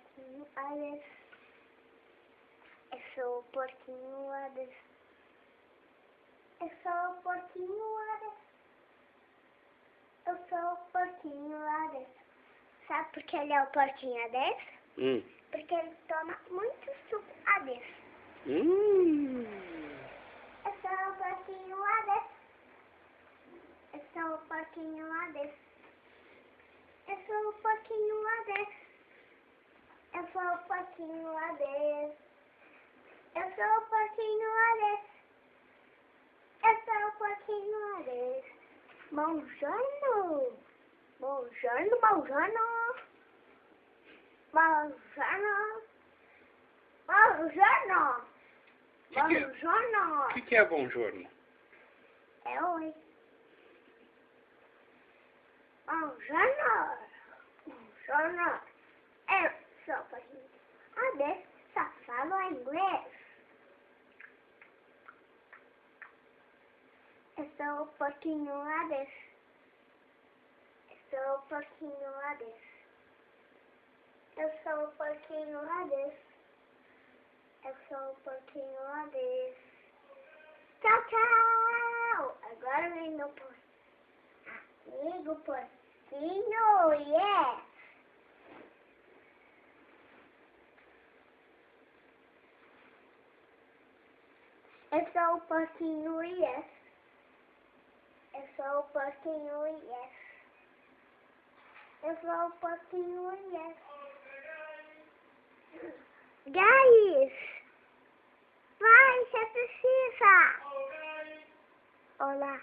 porquinho Alex. Eu sou o porquinho Alex. Eu sou o porquinho Alex. Eu sou o porquinho Alex. Sabe por que ele é o porquinho Alex? Porque ele toma muito suco Alex. Eu sou o porquinho Alex. Eu sou o porquinho Alex. Eu sou o porquinho Alex. Eu sou o porquinho Alex. Eu sou o porquinho Alex. Eu sou o porquinho Alex. Buongiorno. Buongiorno, buongiorno. Buongiorno. Buongiorno. Buongiorno. O que é buongiorno? É oi. Buongiorno. Buongiorno. Eu sou o porquinho Alex. Só falo inglês. Eu sou o porquinho Alex. Eu sou o porquinho Alex. Eu sou o porquinho Alex. Eu sou o porquinho Alex. Tchau, tchau. Agora vem meu amigo porquinho. Yeah. Eu sou o porquinho Yes. Eu sou o porquinho Yes. Eu sou o porquinho Yes. Guys, vai, você precisa. Olá.